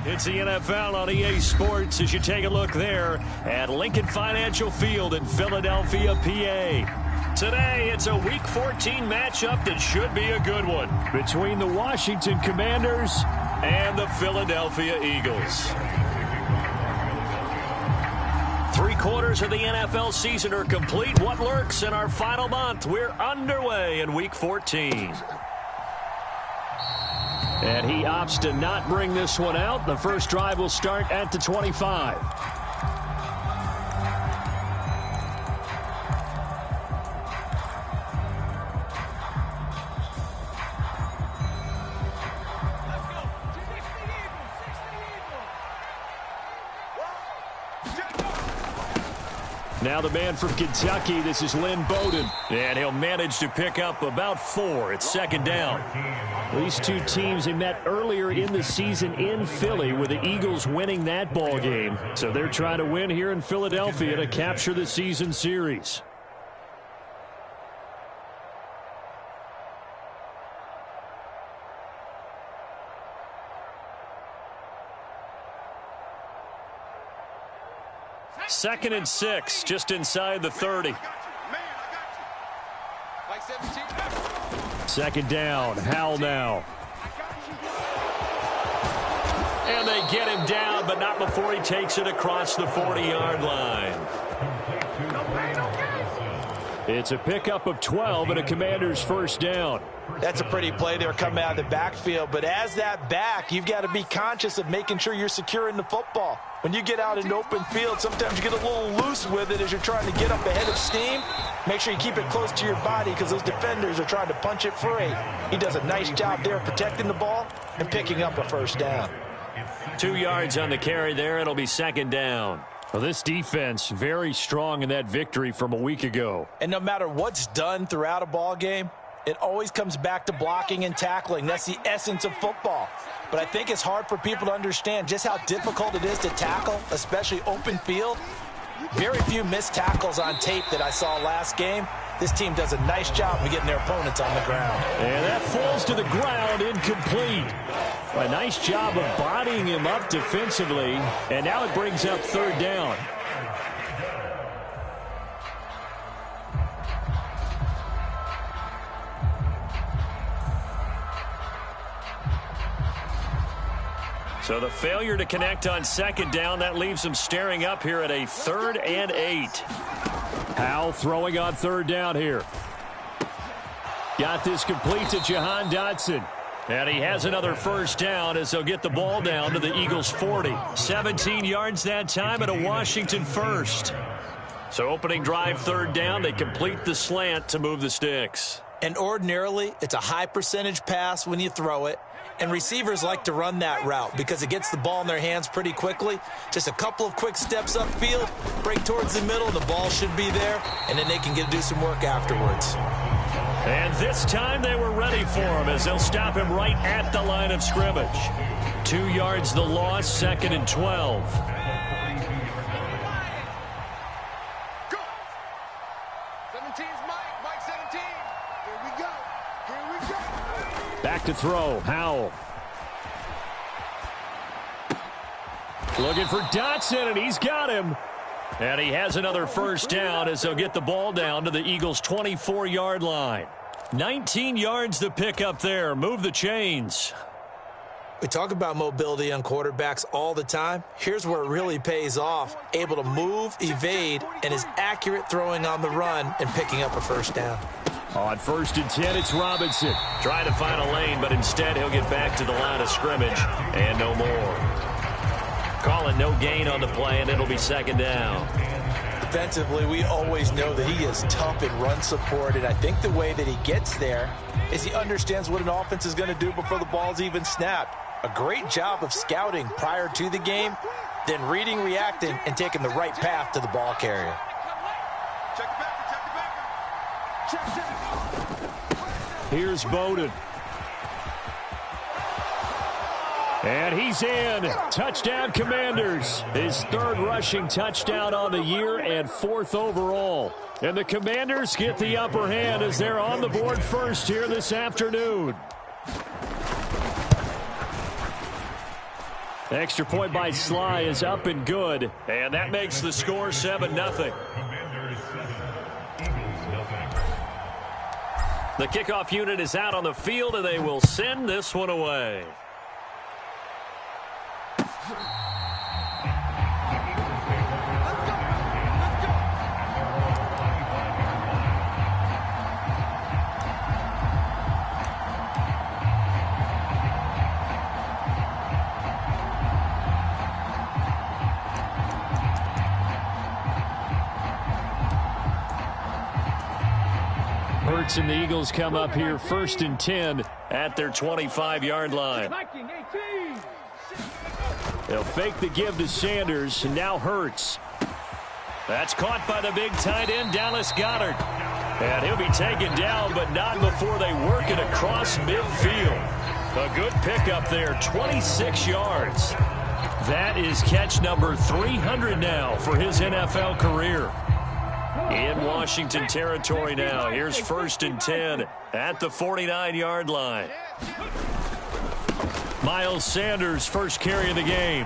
It's the NFL on EA Sports as you take a look there at Lincoln Financial Field in Philadelphia, PA. Today, it's a Week 14 matchup that should be a good one between the Washington Commanders and the Philadelphia Eagles. 3/4 of the NFL season are complete. What lurks in our final month? We're underway in Week 14. And he opts to not bring this one out. The first drive will start at the 25. Now the man from Kentucky, this is Lynn Bowden. And he'll manage to pick up about 4. It's second down. These two teams, they met earlier in the season in Philly with the Eagles winning that ball game. So they're trying to win here in Philadelphia to capture the season series. Second and 6, just inside the 30. Second down, Howell now. And they get him down, but not before he takes it across the 40-yard line. It's a pickup of 12 and a Commander's first down. That's a pretty play there coming out of the backfield. But as that back, you've got to be conscious of making sure you're securing the football. When you get out in open field, sometimes you get a little loose with it as you're trying to get up ahead of steam. Make sure you keep it close to your body because those defenders are trying to punch it free. He does a nice job there protecting the ball and picking up a first down. 2 yards on the carry there. It'll be second down. Well, this defense very strong in that victory from a week ago. And no matter what's done throughout a ball game, it always comes back to blocking and tackling. That's the essence of football. But I think it's hard for people to understand just how difficult it is to tackle, especially open field. Very few missed tackles on tape that I saw last game. This team does a nice job of getting their opponents on the ground. And that falls to the ground, incomplete. A nice job of bodying him up defensively. And now it brings up third down. So the failure to connect on second down, that leaves them staring up here at a 3rd and 8. Howell throwing on third down here. Got this complete to Jahan Dotson. And he has another first down as they'll get the ball down to the Eagles' 40. 17 yards that time and a Washington first. So opening drive, third down, they complete the slant to move the sticks. And ordinarily, it's a high percentage pass when you throw it. And receivers like to run that route because it gets the ball in their hands pretty quickly. Just a couple of quick steps upfield, break towards the middle, and the ball should be there, and then they can do some work afterwards. And this time they were ready for him as they'll stop him right at the line of scrimmage. 2 yards the loss, second and 12. Back to throw, Howell. Looking for Dotson, and he's got him. And he has another first down as they'll get the ball down to the Eagles' 24-yard line. 19 yards to pick up there. Move the chains. We talk about mobility on quarterbacks all the time. Here's where it really pays off. Able to move, evade, and is accurate throwing on the run and picking up a first down. On 1st and 10, it's Robinson. Trying to find a lane, but instead he'll get back to the line of scrimmage and no more. Calling no gain on the play, and it'll be second down. Defensively, we always know that he is tough in run support, and I think the way that he gets there is he understands what an offense is going to do before the ball's even snapped. A great job of scouting prior to the game, then reading, reacting, and taking the right path to the ball carrier. Here's Bowden. And he's in. Touchdown, Commanders. His 3rd rushing touchdown on the year and 4th overall. And the Commanders get the upper hand as they're on the board first here this afternoon. Extra point by Sly is up and good. And that makes the score 7-0. The kickoff unit is out on the field, and they will send this one away. Hurts and the Eagles come up here 1st and 10 at their 25-yard line. They'll fake the give to Sanders, and now Hurts. That's caught by the big tight end, Dallas Goedert. And he'll be taken down, but not before they work it across midfield. A good pickup there, 26 yards. That is catch number 300 now for his NFL career. In Washington territory now. Here's 1st and 10 at the 49-yard line. Miles Sanders, first carry of the game.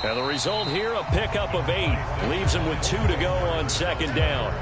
And the result here, a pickup of 8. Leaves him with 2 to go on 2nd down.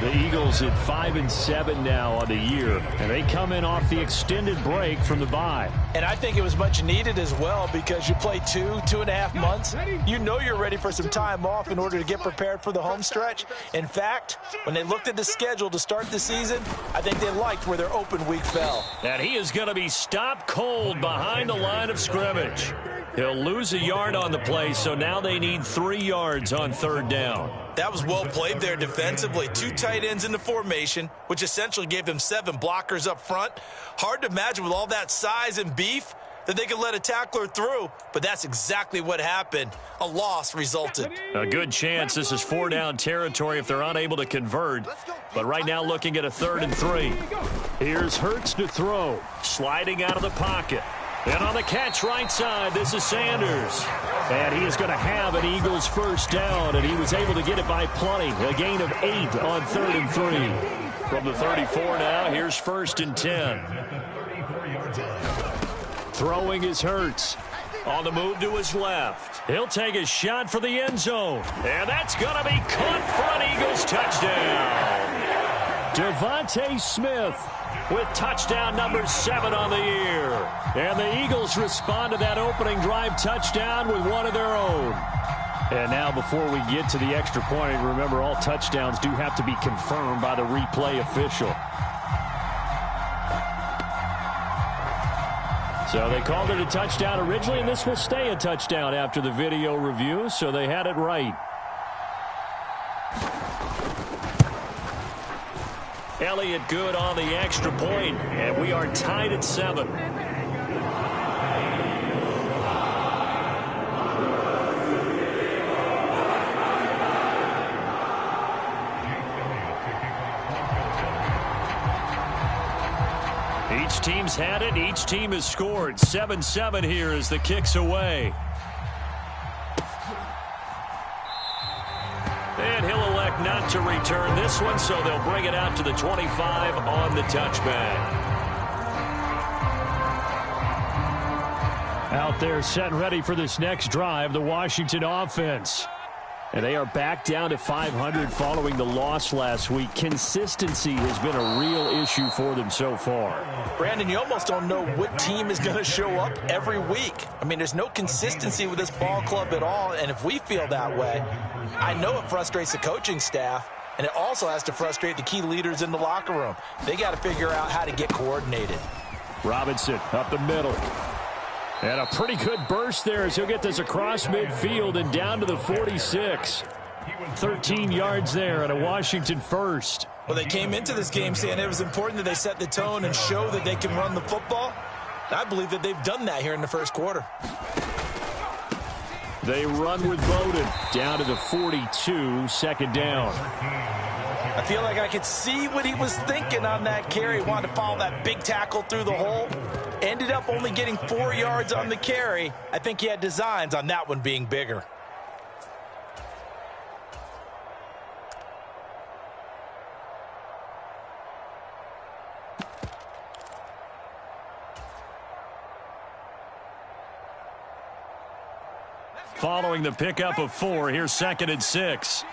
The Eagles at 5-7 now on the year, and they come in off the extended break from the bye. And I think it was much needed as well, because you play 2.5 months. You know you're ready for some time off in order to get prepared for the home stretch. In fact, when they looked at the schedule to start the season, I think they liked where their open week fell. And he is going to be stopped cold behind the line of scrimmage. He'll lose a yard on the play, so now they need 3 yards on 3rd down. That was well played there defensively. 2 tight ends in the formation, which essentially gave them 7 blockers up front. Hard to imagine with all that size and beef that they could let a tackler through, but that's exactly what happened. A loss resulted. A good chance this is 4-down territory if they're unable to convert. But right now looking at a 3rd and 3. Here's Hurts to throw. Sliding out of the pocket. And on the catch right side, this is Sanders. And he is going to have an Eagles first down, and he was able to get it by plenty. A gain of 8 on 3rd and 3. From the 34 now, here's 1st and 10. Throwing is Hurts. On the move to his left. He'll take a shot for the end zone. And that's going to be caught for an Eagles touchdown. Devontae Smith with touchdown number 7 on the year. And the Eagles respond to that opening drive touchdown with one of their own. And now before we get to the extra point, remember all touchdowns do have to be confirmed by the replay official. So they called it a touchdown originally, and this will stay a touchdown after the video review, so they had it right. Elliott good on the extra point, and we are tied at 7. Each team's had it. Each team has scored. 7-7 here as the kick's away. And he'll elect not to return this one, so they'll bring it out to the 25 on the touchback. Out there set and ready for this next drive, the Washington offense. And they are back down to 500 following the loss last week. Consistency has been a real issue for them so far. Brandon, you almost don't know what team is going to show up every week. I mean, there's no consistency with this ball club at all, and if we feel that way, I know it frustrates the coaching staff, and it also has to frustrate the key leaders in the locker room. They got to figure out how to get coordinated. Robinson up the middle. And a pretty good burst there as he'll get this across midfield and down to the 46. 13 yards there and a Washington first. Well, they came into this game saying it was important that they set the tone and show that they can run the football. I believe that they've done that here in the first quarter. They run with Bowden down to the 42, 2nd down. I feel like I could see what he was thinking on that carry. He wanted to follow that big tackle through the hole. Ended up only getting 4 yards on the carry. I think he had designs on that one being bigger. following the pickup of 4. Here's 2nd and 6.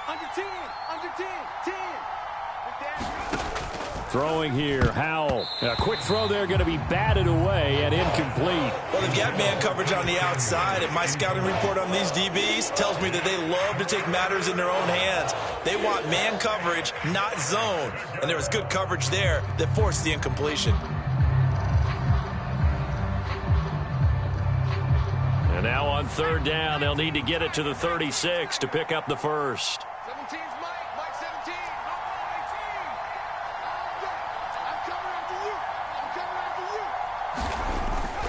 Under 10, 10. Throwing here, Howell. A quick throw there, going to be batted away and incomplete. Well, they've got man coverage on the outside, and my scouting report on these DBs tells me that they love to take matters in their own hands. They want man coverage, not zone. And there was good coverage there that forced the incompletion. And now on 3rd down, they'll need to get it to the 36 to pick up the first. 17's Mike 17.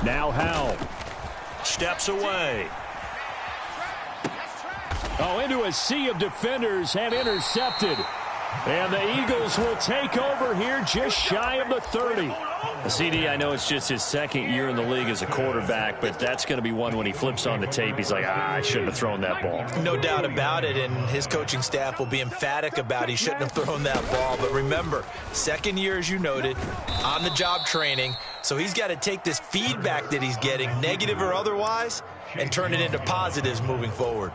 Now Howell steps away. Oh, into a sea of defenders and intercepted. And the Eagles will take over here just shy of the 30. CD, I know it's just his 2nd year in the league as a quarterback, but that's going to be one when he flips on the tape. He's like, I shouldn't have thrown that ball. No doubt about it, and his coaching staff will be emphatic about he shouldn't have thrown that ball. But remember, 2nd year, as you noted, on-the-job training. So he's got to take this feedback that he's getting, negative or otherwise, and turn it into positives moving forward.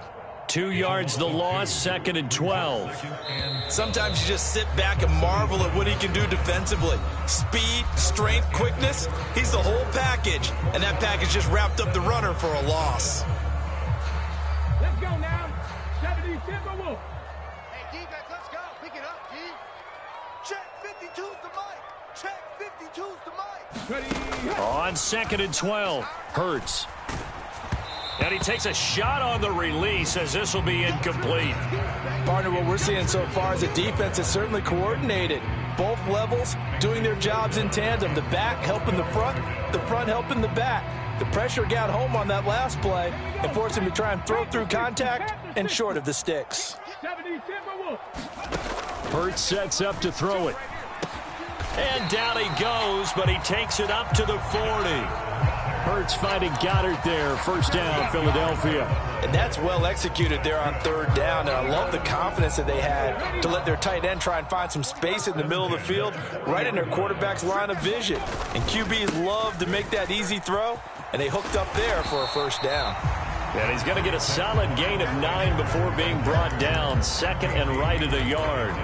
2 yards the loss, 2nd and 12. Sometimes you just sit back and marvel at what he can do defensively. Speed, strength, quickness, he's the whole package. And that package just wrapped up the runner for a loss. Let's go now. 70 Timberwolves. Hey, defense, let's go. Pick it up, D. Check 52's the mic. Check 52's the mic. Ready. On 2nd and 12, Hurts. And he takes a shot on the release as this will be incomplete. Partner, what we're seeing so far is a defense that's certainly coordinated. Both levels doing their jobs in tandem. The back helping the front helping the back. The pressure got home on that last play and forced him to try and throw through contact and short of the sticks. Hurts sets up to throw it. And down he goes, but he takes it up to the 40. Hurts finding Goddard there. 1st down, Philadelphia. And that's well executed there on 3rd down. And I love the confidence that they had to let their tight end try and find some space in the middle of the field, right in their quarterback's line of vision. And QBs love to make that easy throw, and they hooked up there for a 1st down. And he's going to get a solid gain of 9 before being brought down. 2nd and right at a yard.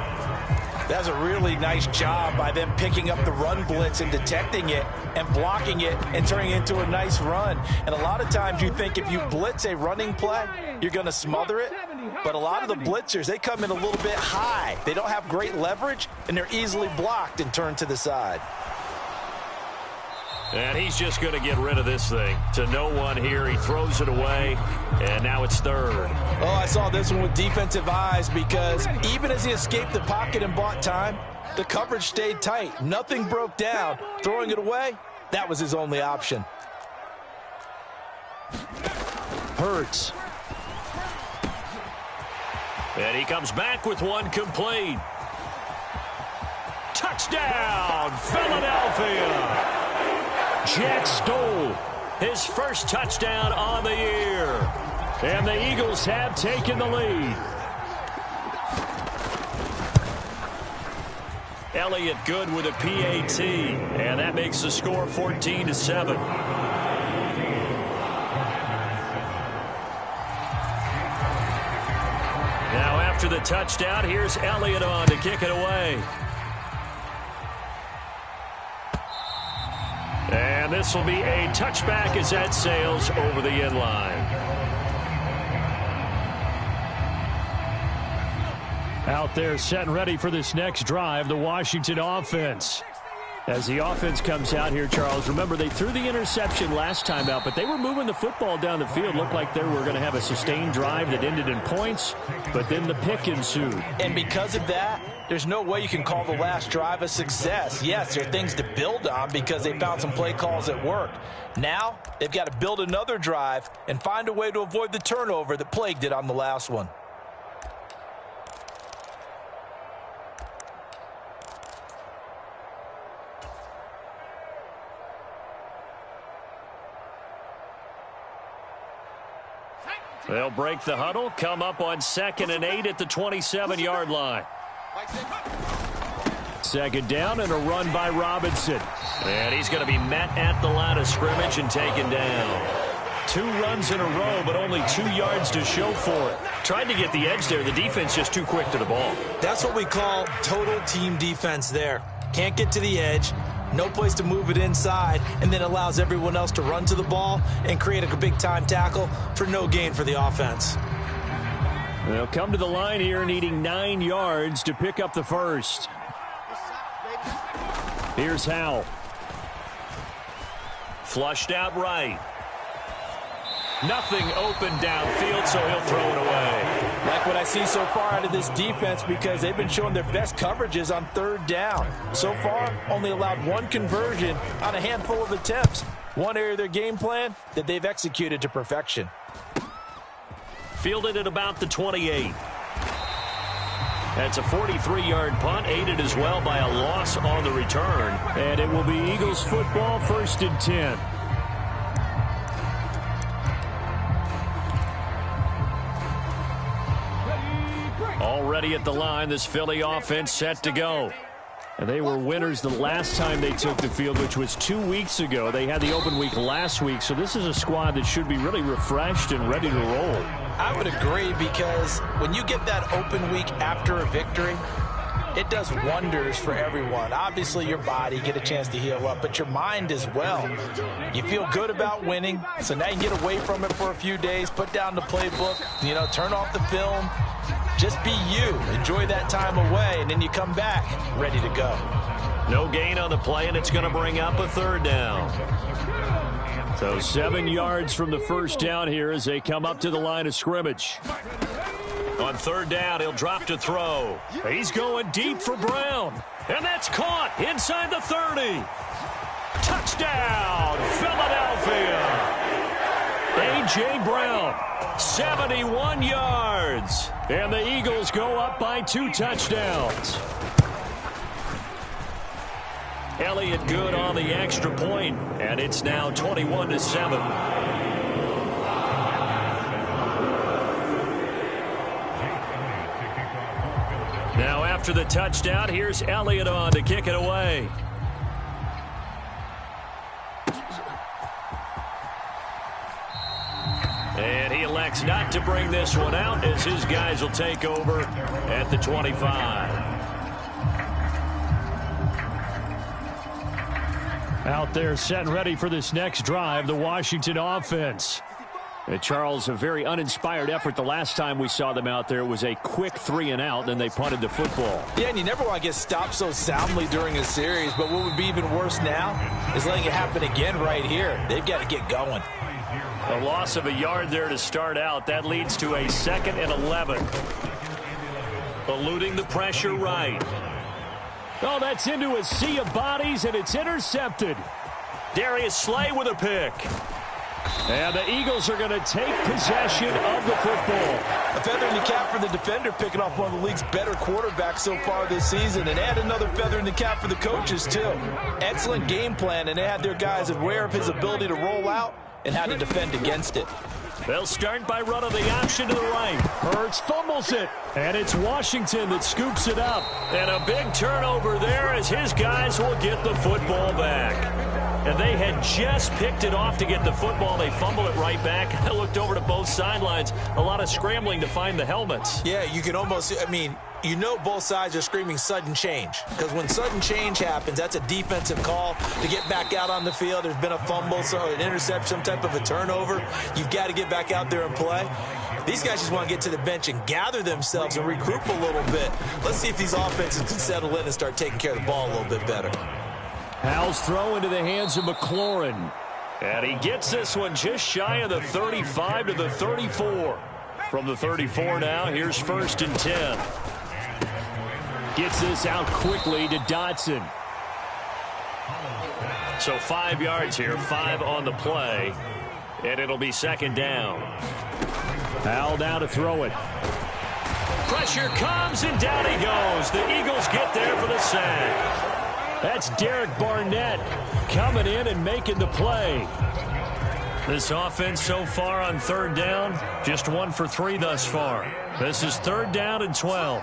That's a really nice job by them picking up the run blitz and detecting it and blocking it and turning it into a nice run. And a lot of times you think if you blitz a running play, you're going to smother it. But a lot of the blitzers, they come in a little bit high. They don't have great leverage, and they're easily blocked and turned to the side. And he's just going to get rid of this thing. To no one here. He throws it away, and now it's 3rd. Oh, I saw this one with defensive eyes because even as he escaped the pocket and bought time, the coverage stayed tight. Nothing broke down. Throwing it away, that was his only option. Hurts. And he comes back with one complete. Touchdown, Philadelphia! Jack Stoll, his 1st touchdown on the year. And the Eagles have taken the lead. Elliott good with a PAT, and that makes the score 14-7. Now after the touchdown, here's Elliott on to kick it away. And this will be a touchback as that sails over the end line. Out there set and ready for this next drive, the Washington offense. As the offense comes out here, Charles, remember they threw the interception last time out, but they were moving the football down the field. Looked like they were going to have a sustained drive that ended in points, but then the pick ensued. And because of that, there's no way you can call the last drive a success. Yes, there are things to build on because they found some play calls that worked. Now, they've got to build another drive and find a way to avoid the turnover that plagued it on the last one. They'll break the huddle, come up on 2nd and 8 at the 27-yard line. Second down and a run by Robinson. And he's going to be met at the line of scrimmage and taken down. 2 runs in a row, but only 2 yards to show for it. Tried to get the edge there. The defense just too quick to the ball. That's what we call total team defense there. Can't get to the edge, no place to move it inside, and then allows everyone else to run to the ball and create a big-time tackle for no gain for the offense. They'll come to the line here needing 9 yards to pick up the first. Here's Howell. Flushed out right. Nothing open downfield, so he'll throw it away. Like what I see so far out of this defense, because they've been showing their best coverages on third down. So far, only allowed 1 conversion on a handful of attempts. One area of their game plan that they've executed to perfection. Fielded at about the 28. That's a 43-yard punt, aided as well by a loss on the return. And it will be Eagles football, 1st and 10. Already at the line, this Philly offense set to go. And they were winners the last time they took the field, which was 2 weeks ago. They had the open week last week, so this is a squad that should be really refreshed and ready to roll. I would agree, because when you get that open week after a victory, it does wonders for everyone. Obviously, your body, get a chance to heal up, but your mind as well. You feel good about winning, so now you can get away from it for a few days, put down the playbook, turn off the film. Just be you. Enjoy that time away, and then you come back ready to go. No gain on the play, and it's going to bring up a 3rd down. So 7 yards from the first down here as they come up to the line of scrimmage. On 3rd down, he'll drop to throw. He's going deep for Brown. And that's caught inside the 30. Touchdown, Philadelphia. A.J. Brown, 71 yards. And the Eagles go up by 2 touchdowns. Elliott good on the extra point, and it's now 21-7. Now after the touchdown, here's Elliott on to kick it away. And he elects not to bring this one out as his guys will take over at the 25. Out there set and ready for this next drive, the Washington offense. And Charles, a very uninspired effort the last time we saw them out there. It was a quick 3-and-out, then they punted the football. Yeah, and you never want to get stopped so soundly during a series, but what would be even worse now is letting it happen again right here. They've got to get going. A loss of a yard there to start out. That leads to a 2nd and 11. Eluding the pressure right. Oh, that's into a sea of bodies, and it's intercepted. Darius Slay with a pick. And the Eagles are going to take possession of the football. A feather in the cap for the defender, picking off one of the league's better quarterbacks so far this season. And add another feather in the cap for the coaches, too. Excellent game plan, and they had their guys aware of his ability to roll out and how to defend against it. They'll start by running the option to the right. Hurts fumbles it, and it's Washington that scoops it up. And a big turnover there as his guys will get the football back. And they had just picked it off to get the football. They fumble it right back. I looked over to both sidelines. A lot of scrambling to find the helmets. Yeah, you can almost, both sides are screaming sudden change. Because when sudden change happens, that's a defensive call to get back out on the field. There's been a fumble, so an interception, some type of a turnover. You've got to get back out there and play. These guys just want to get to the bench and gather themselves and regroup a little bit. Let's see if these offenses can settle in and start taking care of the ball a little bit better. Howell's throw into the hands of McLaurin. And he gets this one just shy of the 35 to the 34. From the 34 now, here's 1st and 10. Gets this out quickly to Dotson. So 5 yards here, 5 on the play. And it'll be 2nd down. Howell down to throw it. Pressure comes, and down he goes. The Eagles get there for the sack. That's Derek Barnett coming in and making the play. This offense so far on 3rd down, just 1 for 3 thus far. This is 3rd down and 12.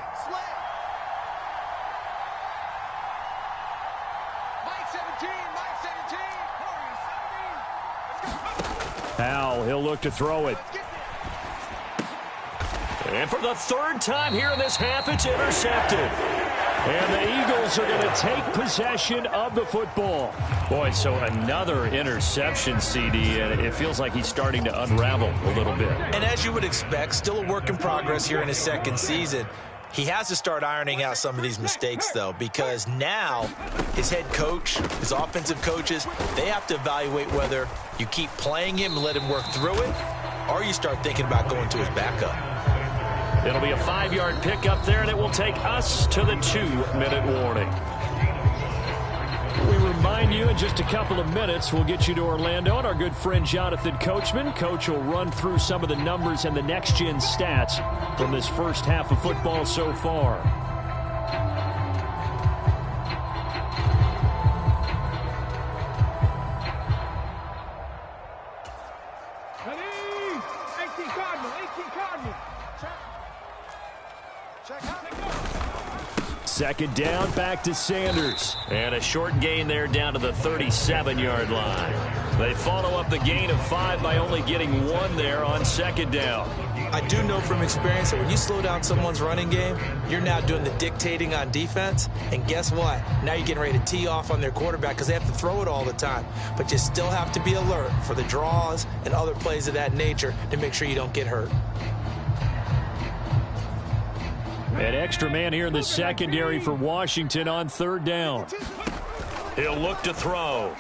He'll look to throw it. And for the third time here in this half, it's intercepted. And the Eagles are going to take possession of the football. Boy, so another interception, CD, and it feels like he's starting to unravel a little bit. And as you would expect, still a work in progress here in his second season. He has to start ironing out some of these mistakes, though, because now his head coach, his offensive coaches, they have to evaluate whether you keep playing him and let him work through it, or you start thinking about going to his backup. It'll be a 5-yard pickup there, and it will take us to the 2-minute warning. We remind you in just a couple of minutes, we'll get you to Orlando and our good friend Jonathan Coachman. Coach will run through some of the numbers and the next-gen stats from this first half of football so far. Second down, back to Sanders. And a short gain there down to the 37-yard line. They follow up the gain of 5 by only getting 1 there on second down. I do know from experience that when you slow down someone's running game, you're now doing the dictating on defense. And guess what? Now you're getting ready to tee off on their quarterback because they have to throw it all the time. But you still have to be alert for the draws and other plays of that nature to make sure you don't get hurt. An extra man here in the secondary for Washington on third down. He'll look to throw.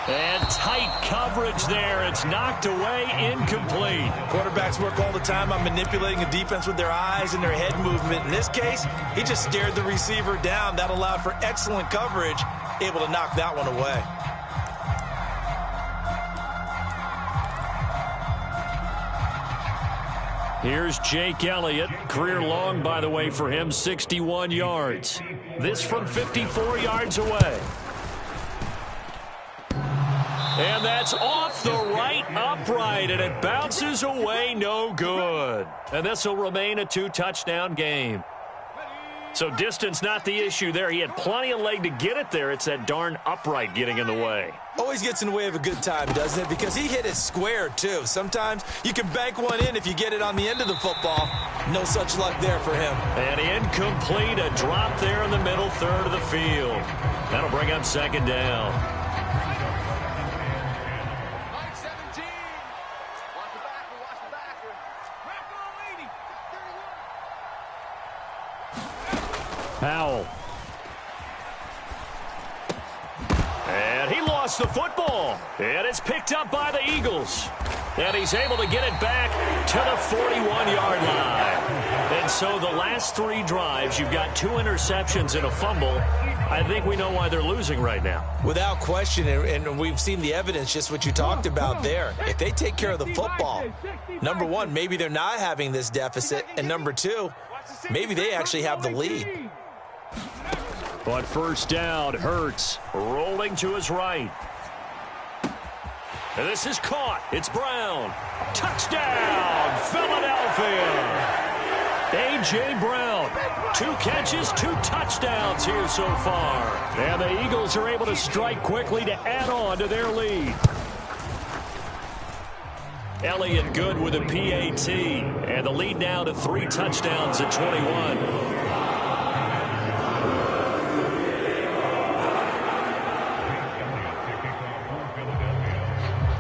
And tight coverage there. It's knocked away, incomplete. Quarterbacks work all the time on manipulating a defense with their eyes and their head movement. In this case, he just stared the receiver down. That allowed for excellent coverage, able to knock that one away. Here's Jake Elliott. Career long, by the way, for him, 61 yards. This from 54 yards away. And that's off the right upright, and it bounces away, no good. And this will remain a 2-touchdown game. So distance not the issue there. He had plenty of leg to get it there. It's that darn upright getting in the way. Always gets in the way of a good time, doesn't it? Because he hit it square, too. Sometimes you can bank one in if you get it on the end of the football. No such luck there for him. And incomplete, a drop there in the middle third of the field. That'll bring up second down. Powell. And he lost the football. And it's picked up by the Eagles. And he's able to get it back to the 41-yard line. And so the last 3 drives, you've got 2 interceptions and a fumble. I think we know why they're losing right now. Without question, and we've seen the evidence, just what you talked about there. If they take care of the football, number one, maybe they're not having this deficit. And number 2, maybe they actually have the lead. But first down, Hurts rolling to his right. And this is caught. It's Brown. Touchdown, Philadelphia. A.J. Brown, 2 catches, 2 touchdowns here so far. And the Eagles are able to strike quickly to add on to their lead. Elliott good with a PAT. And the lead now to 3 touchdowns at 21.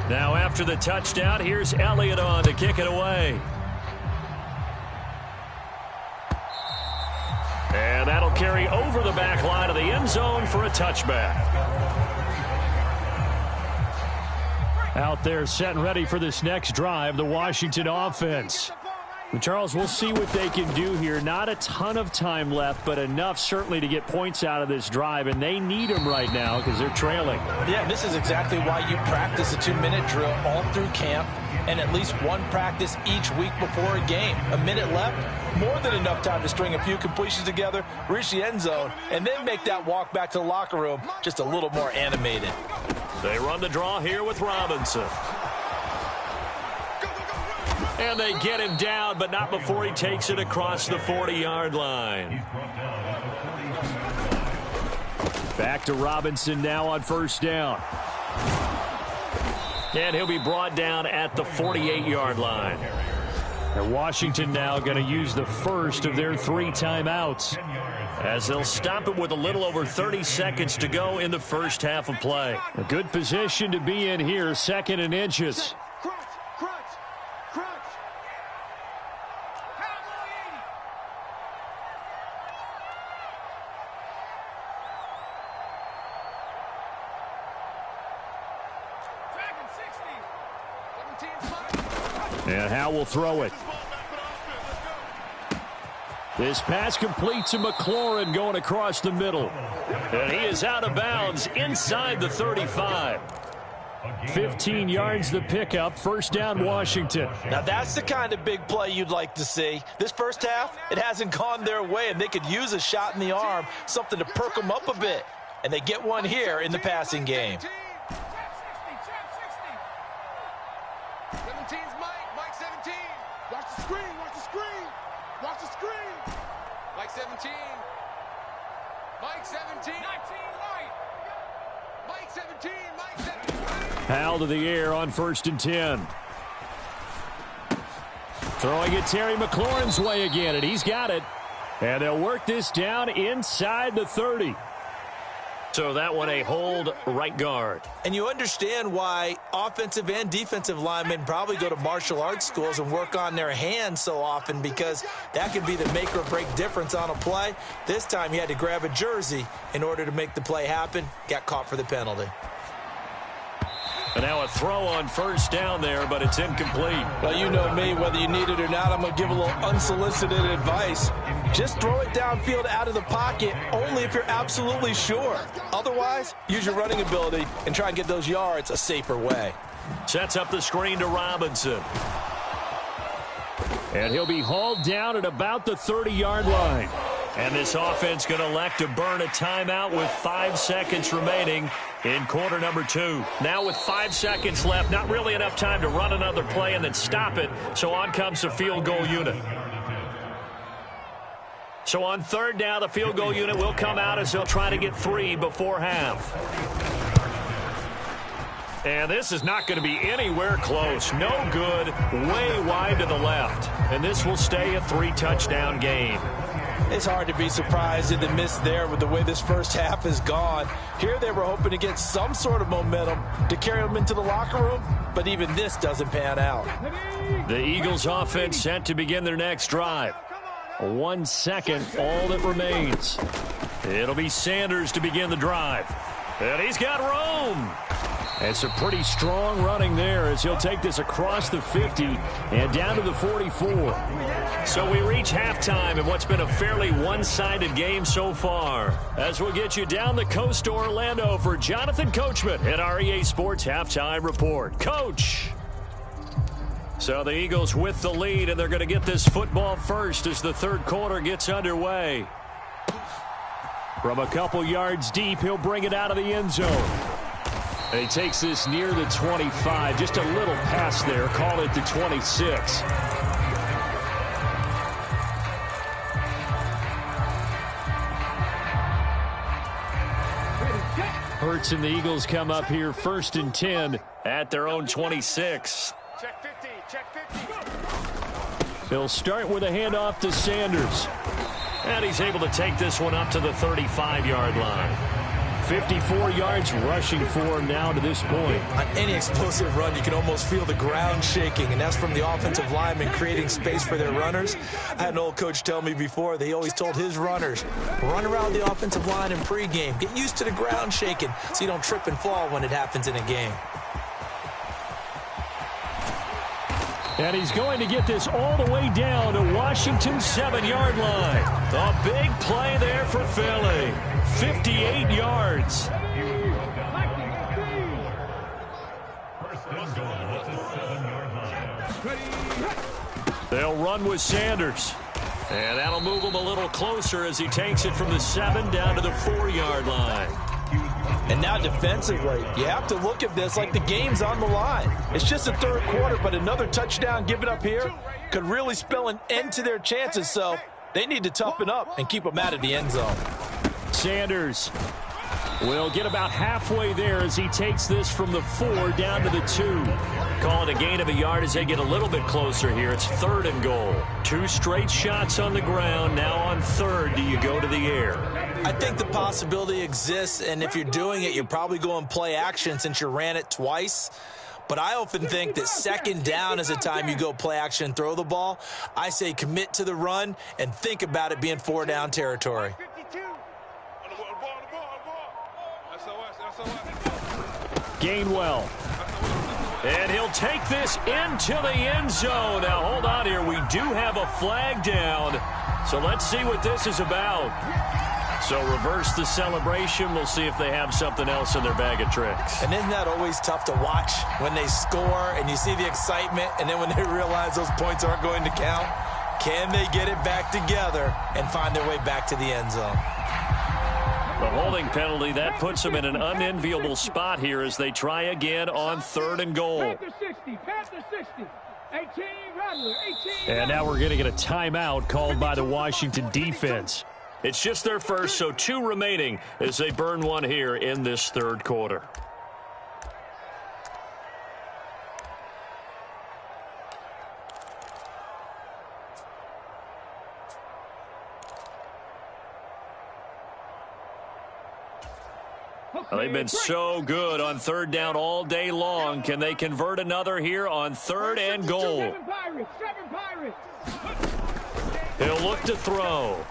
Now after the touchdown, here's Elliott on to kick it away. And that'll carry over the back line of the end zone for a touchback. Out there set and ready for this next drive, the Washington offense. And Charles, we'll see what they can do here. Not a ton of time left, but enough certainly to get points out of this drive, and they need them right now because they're trailing. Yeah, this is exactly why you practice a 2-minute drill all through camp and at least 1 practice each week before a game. A minute left, more than enough time to string a few completions together, reach the end zone, and then make that walk back to the locker room just a little more animated. They run the draw here with Robinson. And they get him down, but not before he takes it across the 40-yard line. Back to Robinson now on first down. And he'll be brought down at the 48-yard line. And Washington now going to use the first of their 3 timeouts, as they'll stop it with a little over 30 seconds to go in the first half of play. A good position to be in here, 2nd and inches. Crunch, crunch, crunch. And Howe will throw it. This pass complete to McLaurin going across the middle. And he is out of bounds inside the 35. 15 yards the pickup. First down, Washington. Now that's the kind of big play you'd like to see. This first half, it hasn't gone their way, and they could use a shot in the arm, something to perk them up a bit. And they get one here in the passing game. 17's Mike 17. Watch the screen, watch the screen. Watch the screen. Mike 17. Mike 17. 19 Mike. Mike 17. Mike 17. Howell to the air on 1st and 10. Throwing it Terry McLaurin's way again, and he's got it. And they'll work this down inside the 30. So that one a hold right guard. And you understand why offensive and defensive linemen probably go to martial arts schools and work on their hands so often, because that could be the make or break difference on a play. This time he had to grab a jersey in order to make the play happen. Got caught for the penalty. And now a throw on 1st down there, but it's incomplete. Well, you know me, whether you need it or not, I'm going to give a little unsolicited advice. Just throw it downfield out of the pocket, only if you're absolutely sure. Otherwise, use your running ability and try and get those yards a safer way. Sets up the screen to Robinson. And he'll be hauled down at about the 30-yard line. And this offense going to elect to burn a timeout with 5 seconds remaining in quarter number 2. Now with 5 seconds left, not really enough time to run another play and then stop it. So on comes the field goal unit. So on 3rd down, the field goal unit will come out as they'll try to get 3 before half. And this is not going to be anywhere close. No good, way wide to the left. And this will stay a 3-touchdown game. It's hard to be surprised at the miss there with the way this first half has gone. Here they were hoping to get some sort of momentum to carry them into the locker room, but even this doesn't pan out. The Eagles offense set to begin their next drive. 1 second, all that remains. It'll be Sanders to begin the drive. And he's got room. It's a pretty strong running there as he'll take this across the 50 and down to the 44. So we reach halftime in what's been a fairly one-sided game so far. As we'll get you down the coast to Orlando for Jonathan Coachman at our EA Sports Halftime Report. Coach! So the Eagles with the lead, and they're going to get this football first as the 3rd quarter gets underway. From a couple yards deep, he'll bring it out of the end zone. And he takes this near the 25. Just a little pass there. Call it the 26. Hurts and the Eagles come up here 1st and 10 at their own 26. Check 50, check 50. He'll start with a handoff to Sanders. And he's able to take this one up to the 35-yard line. 54 yards rushing for him now to this point. On any explosive run, you can almost feel the ground shaking, and that's from the offensive linemen creating space for their runners. I had an old coach tell me before that he always told his runners, run around the offensive line in pregame. Get used to the ground shaking so you don't trip and fall when it happens in a game. And he's going to get this all the way down to Washington's 7-yard line. A big play there for Philly. 58 yards. They'll run with Sanders. And that'll move him a little closer as he takes it from the 7 down to the 4-yard line. And now defensively, you have to look at this like the game's on the line. It's just the 3rd quarter, but another touchdown given up here could really spell an end to their chances. So they need to toughen up and keep them out of the end zone. Sanders We'll get about halfway there as he takes this from the 4 down to the 2. Call it a gain of a yard as they get a little bit closer here. It's 3rd and goal. 2 straight shots on the ground. Now on 3rd, do you go to the air? I think the possibility exists, and if you're doing it, you're probably going play action since you ran it twice. But I often think that 2nd down is the time you go play action and throw the ball. I say commit to the run and think about it being 4 down territory. Gainwell. And he'll take this into the end zone. Now, hold on here. We do have a flag down. So let's see what this is about. So reverse the celebration. We'll see if they have something else in their bag of tricks. And isn't that always tough to watch when they score and you see the excitement, and then when they realize those points aren't going to count? Can they get it back together and find their way back to the end zone? The holding penalty, that puts them in an unenviable spot here as they try again on 3rd and goal. Panther 60, Panther 60. 18, Rattler, 18. And now we're going to get a timeout called by the Washington defense. It's just their first, so 2 remaining as they burn one here in this 3rd quarter. Well, they've been so good on 3rd down all day long. Can they convert another here on 3rd and goal? He'll look to throw.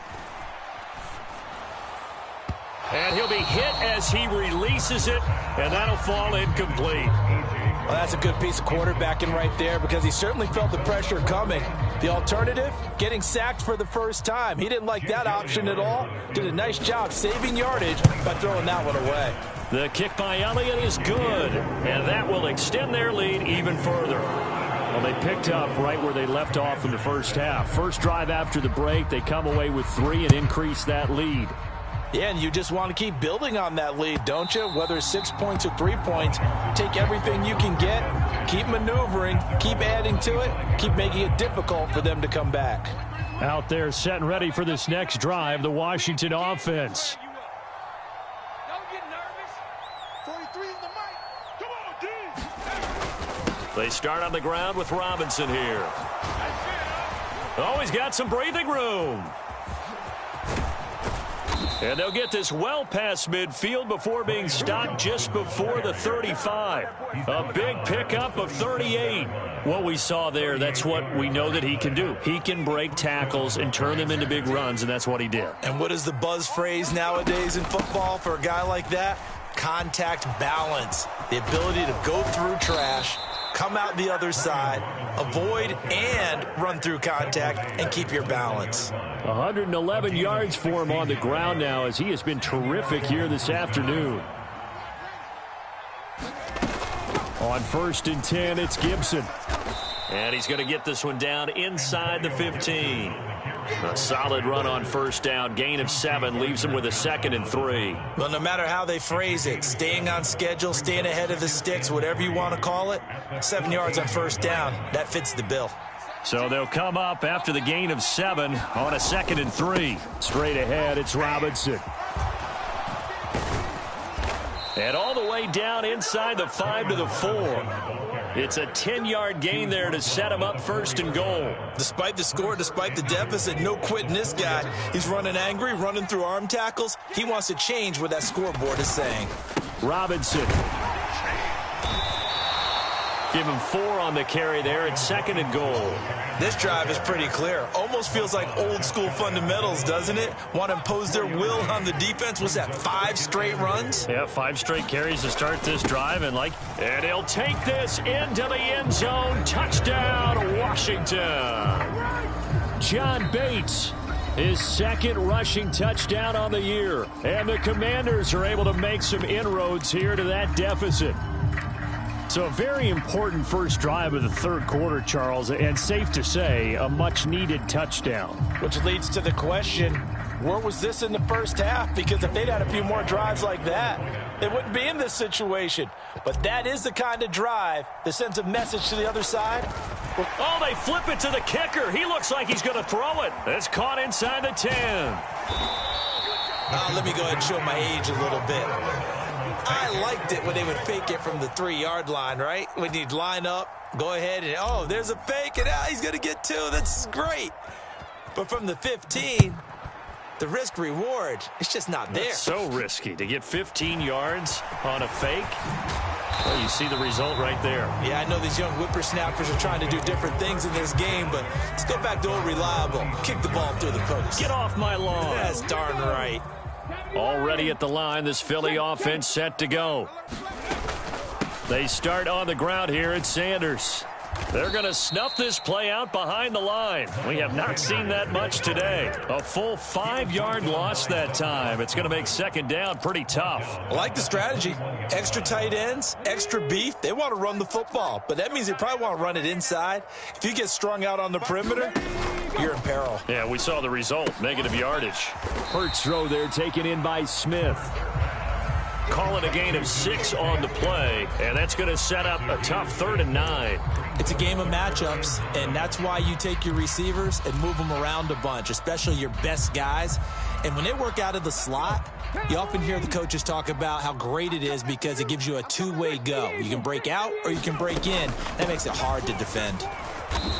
And he'll be hit as he releases it, and that'll fall incomplete. Well, that's a good piece of quarterbacking right there because he certainly felt the pressure coming. The alternative, getting sacked for the first time. He didn't like that option at all. Did a nice job saving yardage by throwing that one away. The kick by Elliott is good, and that will extend their lead even further. Well, they picked up right where they left off in the first half. First drive after the break, they come away with 3 and increase that lead. Yeah, and you just want to keep building on that lead, don't you? Whether it's 6 points or 3 points, take everything you can get, keep maneuvering, keep adding to it, keep making it difficult for them to come back. Out there set and ready for this next drive, the Washington offense. Don't get nervous. 43 is the mic. Come on, D. They start on the ground with Robinson here. Oh, he's got some breathing room. And they'll get this well past midfield before being stopped just before the 35. A big pickup of 38. What we saw there, that's what we know that he can do. He can break tackles and turn them into big runs, and that's what he did. And what is the buzz phrase nowadays in football for a guy like that? Contact balance. The ability to go through trash, come out the other side, avoid and run through contact, and keep your balance. 111 yards for him on the ground now as he has been terrific here this afternoon. On 1st and 10, it's Gibson. And he's going to get this one down inside the 15. A solid run on 1st down. Gain of 7 leaves him with a 2nd and 3. Well, no matter how they phrase it, staying on schedule, staying ahead of the sticks, whatever you want to call it, 7 yards on 1st down, that fits the bill. So they'll come up after the gain of 7 on a 2nd and 3. Straight ahead, it's Robinson. And all the way down inside the 5 to the 4. It's a 10-yard gain there to set him up 1st and goal. Despite the score, despite the deficit, no quitting this guy. He's running angry, running through arm tackles. He wants to change what that scoreboard is saying. Robinson. Give him 4 on the carry there. It's 2nd and goal. This drive is pretty clear. Almost feels like old school fundamentals, doesn't it? Want to impose their will on the defense. Was that 5 straight runs? Yeah, 5 straight carries to start this drive. And he'll take this into the end zone. Touchdown, Washington. John Bates, his 2nd rushing touchdown on the year. And the Commanders are able to make some inroads here to that deficit. So a very important first drive of the 3rd quarter, Charles, and safe to say, a much-needed touchdown. Which leads to the question, where was this in the first half? Because if they'd had a few more drives like that, they wouldn't be in this situation. But that is the kind of drive that sends a message to the other side. Oh, they flip it to the kicker. He looks like he's going to throw it. It's caught inside the 10. Let me go ahead and show my age a little bit. I liked it when they would fake it from the 3-yard line, right? When you'd line up, go ahead and, oh, there's a fake, and he's going to get 2. That's great. But from the 15, the risk-reward, it's just not there. That's so risky to get 15 yards on a fake. Well, you see the result right there. Yeah, I know these young whippersnappers are trying to do different things in this game, but let's go back to old reliable. Kick the ball through the post. Get off my lawn. That's darn right. Already at the line, this Philly offense set to go. They start on the ground here at Sanders. They're going to snuff this play out behind the line. We have not seen that much today. A full 5-yard loss that time. It's going to make second down pretty tough. I like the strategy. Extra tight ends, extra beef. They want to run the football, but that means they probably want to run it inside. If you get strung out on the perimeter, you're in peril. Yeah, we saw the result. Negative yardage. Hurts throw there taken in by Smith. Call it a gain of 6 on the play, and that's going to set up a tough 3rd and 9. It's a game of matchups, and that's why you take your receivers and move them around a bunch, especially your best guys. And when they work out of the slot, you often hear the coaches talk about how great it is because it gives you a two-way go. You can break out or you can break in. That makes it hard to defend.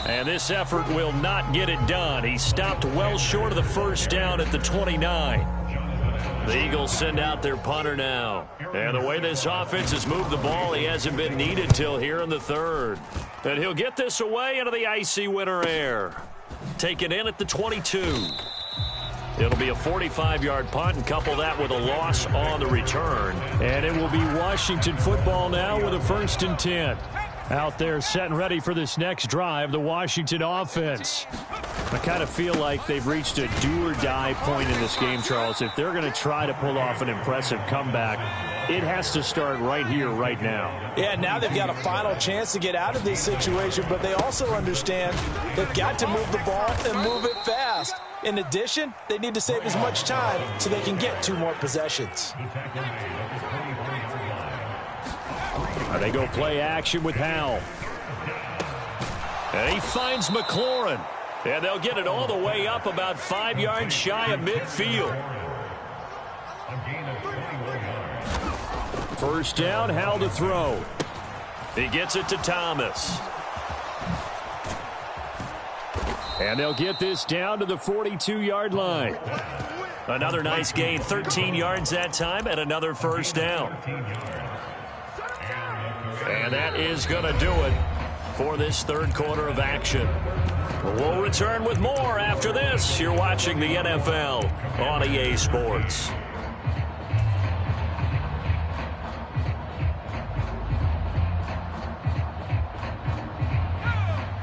And this effort will not get it done. He stopped well short of the first down at the 29. The Eagles send out their punter now. And the way this offense has moved the ball, he hasn't been needed till here in the 3rd. And he'll get this away into the icy winter air. Taken in at the 22. It'll be a 45-yard punt, and couple that with a loss on the return. And it will be Washington football now with a 1st and 10. Out there set and ready for this next drive, the Washington offense. I kind of feel like they've reached a do-or-die point in this game, Charles. If they're going to try to pull off an impressive comeback, it has to start right here, right now. Yeah, now they've got a final chance to get out of this situation, but they also understand they've got to move the ball and move it fast. In addition, they need to save as much time so they can get 2 more possessions. They go play action with Howell. And he finds McLaurin. And they'll get it all the way up about 5 yards shy of midfield. First down, Howell to throw. He gets it to Thomas. And they'll get this down to the 42-yard line. Another nice gain, 13 yards that time, and another first down. And that is going to do it for this 3rd quarter of action. We'll return with more after this. You're watching the NFL on EA Sports.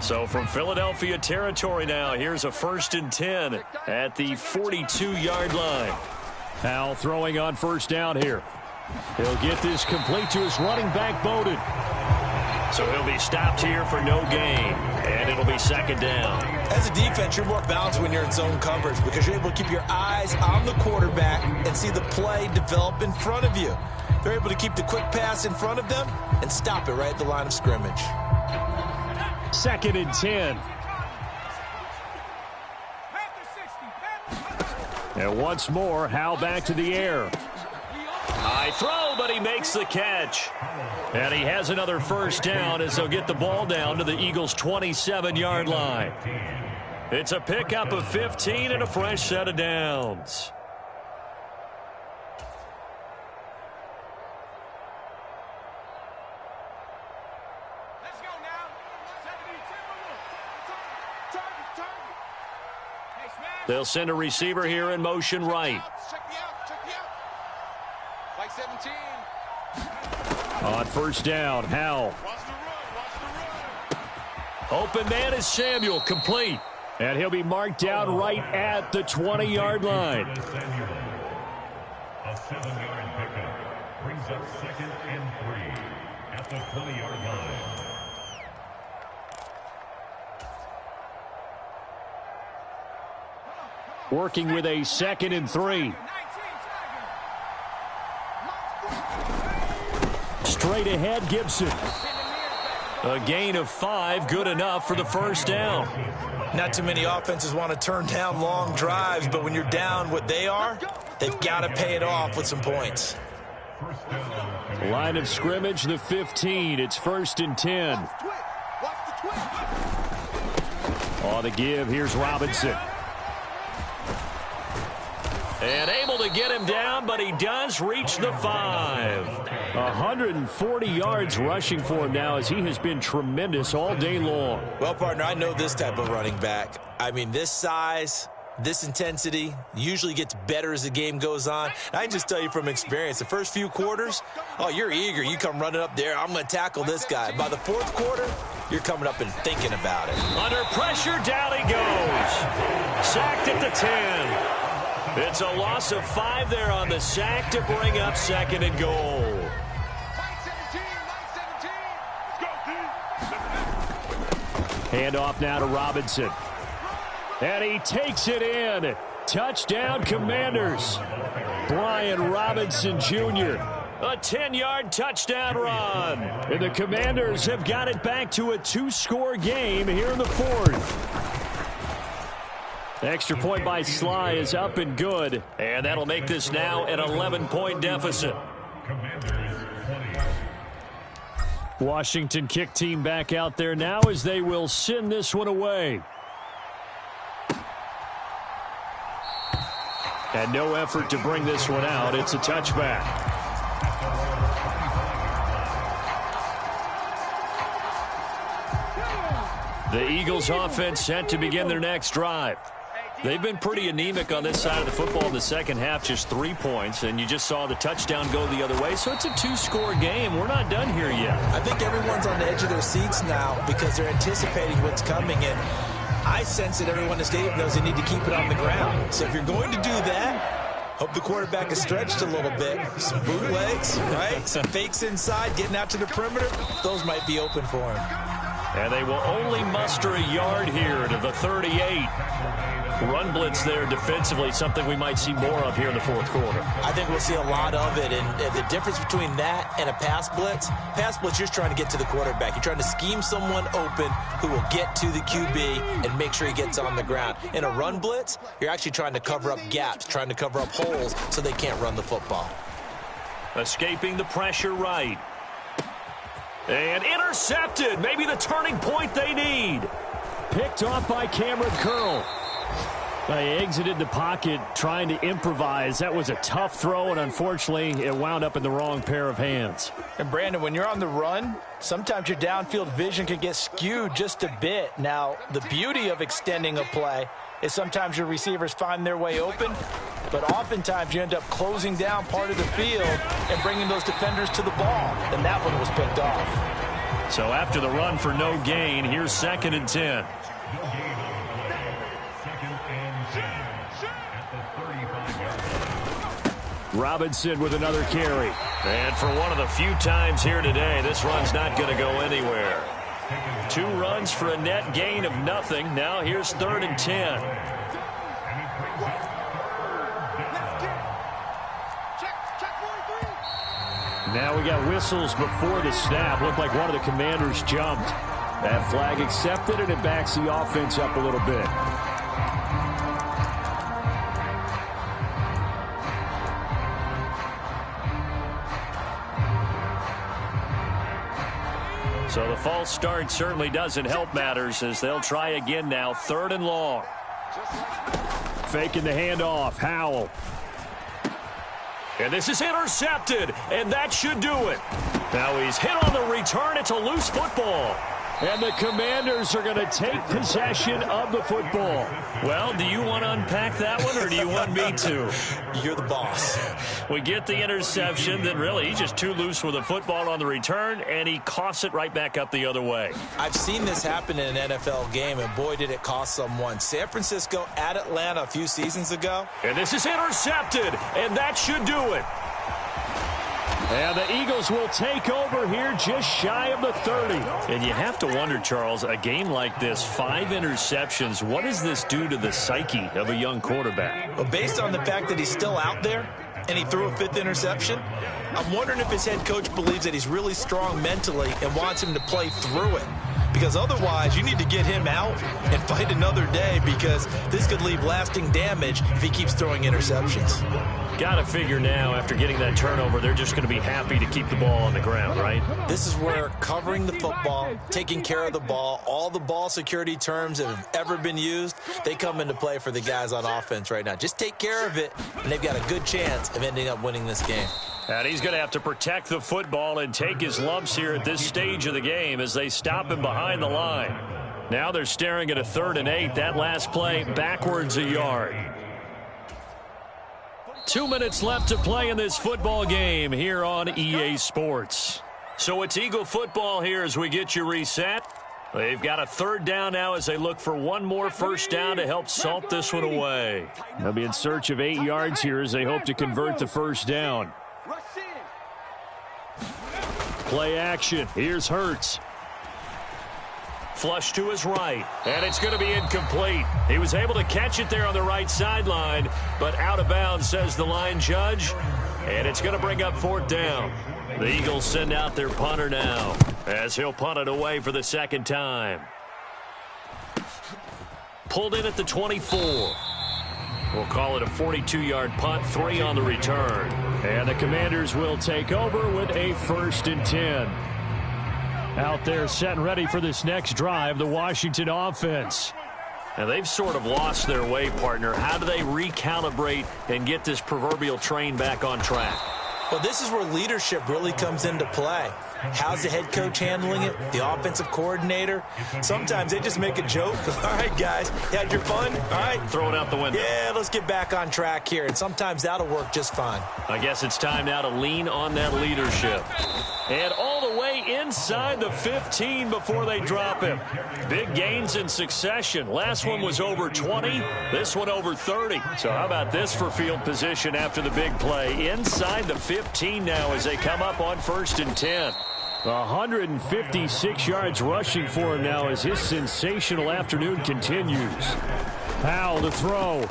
So from Philadelphia territory now, here's a 1st and 10 at the 42-yard line. Howell throwing on first down here. He'll get this complete to his running back, Bowden. So he'll be stopped here for no gain, and it'll be 2nd down. As a defense, you're more balanced when you're in zone coverage because you're able to keep your eyes on the quarterback and see the play develop in front of you. They're able to keep the quick pass in front of them and stop it right at the line of scrimmage. 2nd and 10. And once more, Howell back to the air. High throw, but he makes the catch. And he has another first down as they'll get the ball down to the Eagles' 27-yard line. It's a pickup of 15 and a fresh set of downs. Let's go now. They'll send a receiver here in motion right. Check me out. Like 17. On first down, Howell. Watch the run. Open man is Samuel, complete. And he'll be marked down right at the 20-yard line. A 7-yard pickup brings up 2nd and 3 at the 20-yard line. Working with a 2nd and 3. Straight ahead, Gibson. A gain of 5, good enough for the first down. Not too many offenses want to turn down long drives, but when you're down what they are, They've got to pay it off with some points. Line of scrimmage, the 15. It's 1st and 10. On the give, here's Robinson. And able to get him down, but he does reach the 5. 140 yards rushing for him now as he has been tremendous all day long. Well, partner, I know this type of running back. I mean, this size, this intensity usually gets better as the game goes on. I can just tell you from experience, the first few quarters, oh, you're eager. You come running up there, I'm going to tackle this guy. By the 4th quarter, you're coming up and thinking about it. Under pressure, down he goes. Sacked at the 10. It's a loss of 5 there on the sack to bring up 2nd and goal. Handoff now to Robinson. And he takes it in. Touchdown, Commanders. Brian Robinson Jr. A 10-yard touchdown run. And the Commanders have got it back to a 2-score game here in the 4th. Extra point by Sly is up and good. And that'll make this now an 11-point deficit. Washington kick team back out there now as they will send this one away. And no effort to bring this one out. It's a touchback. The Eagles offense set to begin their next drive. They've been pretty anemic on this side of the football in the second half, just 3 points, and you just saw the touchdown go the other way, so it's a 2-score game. We're not done here yet. I think everyone's on the edge of their seats now because they're anticipating what's coming, and I sense that everyone in the stadium knows they need to keep it on the ground. So if you're going to do that, hope the quarterback is stretched a little bit. Some bootlegs, right? Some fakes inside, getting out to the perimeter. Those might be open for him. And they will only muster a yard here to the 38. Run blitz there defensively, something we might see more of here in the 4th quarter. I think we'll see a lot of it, and the difference between that and a pass blitz, you're just trying to get to the quarterback. You're trying to scheme someone open who will get to the QB and make sure he gets on the ground. In a run blitz, you're actually trying to cover up gaps, trying to cover up holes so they can't run the football. Escaping the pressure right. And intercepted. Maybe the turning point they need. Picked off by Cameron Curl. They exited the pocket trying to improvise. That was a tough throw, and unfortunately, it wound up in the wrong pair of hands. And, Brandon, when you're on the run, sometimes your downfield vision can get skewed just a bit. Now, the beauty of extending a play is sometimes your receivers find their way open, but oftentimes you end up closing down part of the field and bringing those defenders to the ball, and that one was picked off. So after the run for no gain, here's 2nd and 10. Robinson with another carry. And for one of the few times here today, this run's not going to go anywhere. 2 runs for a net gain of nothing. Now here's 3rd and 10. Now we got whistles before the snap. Looked like one of the Commanders jumped. That flag accepted, and it backs the offense up a little bit. So the false start certainly doesn't help matters as they'll try again now. 3rd and long. Faking the handoff. Howell. And this is intercepted, and that should do it. Now he's hit on the return. It's a loose football. And the Commanders are going to take possession of the football. Well, do you want to unpack that one, or do you want me to? You're the boss. We get the interception, then really he's just too loose with the football on the return, and he coughs it right back up the other way. I've seen this happen in an NFL game, and boy, did it cost someone. San Francisco at Atlanta a few seasons ago. And this is intercepted, and that should do it. And the Eagles will take over here just shy of the 30. And you have to wonder, Charles, a game like this, 5 interceptions, what does this do to the psyche of a young quarterback? Well, based on the fact that he's still out there and he threw a 5th interception, I'm wondering if his head coach believes that he's really strong mentally and wants him to play through it. because otherwise you need to get him out and fight another day, because this could leave lasting damage if he keeps throwing interceptions. Got to figure now, after getting that turnover, they're just going to be happy to keep the ball on the ground, right? This is where covering the football, taking care of the ball, all the ball security terms that have ever been used, they come into play for the guys on offense right now. Just take care of it, and they've got a good chance of ending up winning this game. And he's going to have to protect the football and take his lumps here at this stage of the game as they stop him behind the line. Now they're staring at a 3rd and 8. That last play backwards a yard. 2 minutes left to play in this football game here on EA Sports. So it's Eagle football here as we get you reset. They've got a 3rd down now as they look for one more first down to help salt this one away. They'll be in search of 8 yards here as they hope to convert the first down. Play action. Here's Hurts. Flush to his right, and it's going to be incomplete. He was able to catch it there on the right sideline, but out of bounds, says the line judge, and it's going to bring up 4th down. The Eagles send out their punter now as he'll punt it away for the 2nd time. Pulled in at the 24. We'll call it a 42-yard punt, 3 on the return. And the Commanders will take over with a 1st and 10. Out there set and ready for this next drive, the Washington offense. And they've sort of lost their way, partner. How do they recalibrate and get this proverbial train back on track? Well, this is where leadership really comes into play. How's the head coach handling it? The offensive coordinator? Sometimes they just make a joke. All right, guys, you had your fun? All right. Throw it out the window. Yeah, let's get back on track here. And sometimes that'll work just fine. I guess it's time now to lean on that leadership. And all the way inside the 15 before they drop him. Big gains in succession. Last one was over 20. This one over 30. So how about this for field position after the big play? Inside the 15 now as they come up on 1st and 10. 156 yards rushing for him now as his sensational afternoon continues. Powell to throw.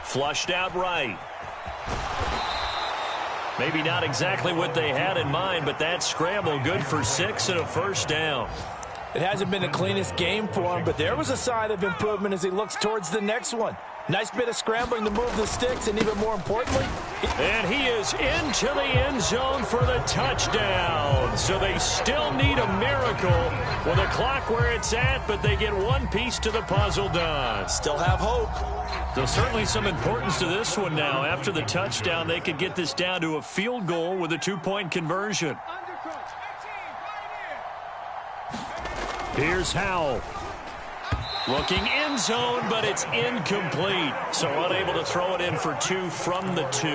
Flushed out right. Maybe not exactly what they had in mind, but that scramble good for 6 and a 1st down. It hasn't been the cleanest game for him, but there was a sign of improvement as he looks towards the next one. Nice bit of scrambling to move the sticks, and even more importantly... And he is into the end zone for the touchdown. So they still need a miracle with the clock where it's at, but they get one piece to the puzzle done. Still have hope. So certainly some importance to this one now. After the touchdown, they could get this down to a field goal with a 2-point conversion. Here's Howell. Looking end zone, but it's incomplete. So unable to throw it in for 2 from the 2.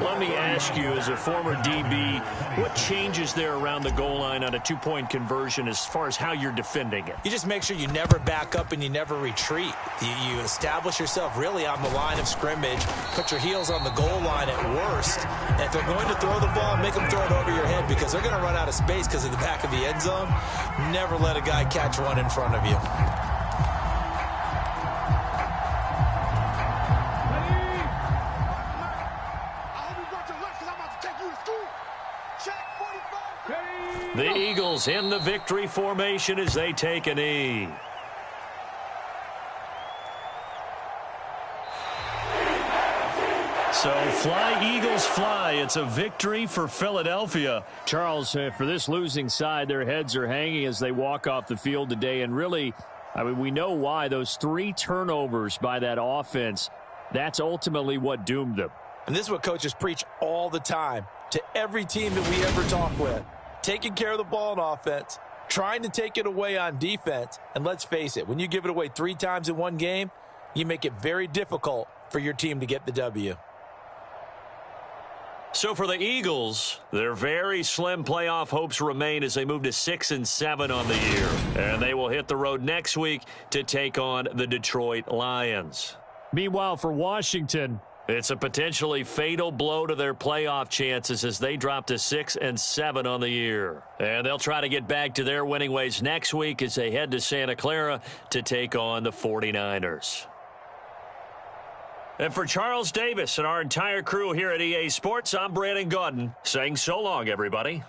Let me ask you, as a former DB, what changes there around the goal line on a 2-point conversion as far as how you're defending it? You just make sure you never back up and you never retreat. You establish yourself really on the line of scrimmage, put your heels on the goal line at worst. And if they're going to throw the ball, make them throw it over your head because they're going to run out of space because of the back of the end zone. Never let a guy catch one in front of you. The Eagles in the victory formation as they take a knee. So fly, Eagles, fly. It's a victory for Philadelphia. Charles, for this losing side, their heads are hanging as they walk off the field today. And really, I mean, we know why. Those 3 turnovers by that offense, that's ultimately what doomed them. And this is what coaches preach all the time to every team that we ever talk with. Taking care of the ball on offense, trying to take it away on defense. And let's face it, when you give it away 3 times in one game, you make it very difficult for your team to get the W. So for the Eagles, their very slim playoff hopes remain as they move to 6 and 7 on the year. And they will hit the road next week to take on the Detroit Lions. Meanwhile, for Washington, it's a potentially fatal blow to their playoff chances as they drop to 6 and 7 on the year. And they'll try to get back to their winning ways next week as they head to Santa Clara to take on the 49ers. And for Charles Davis and our entire crew here at EA Sports, I'm Brandon Gaudin saying so long, everybody.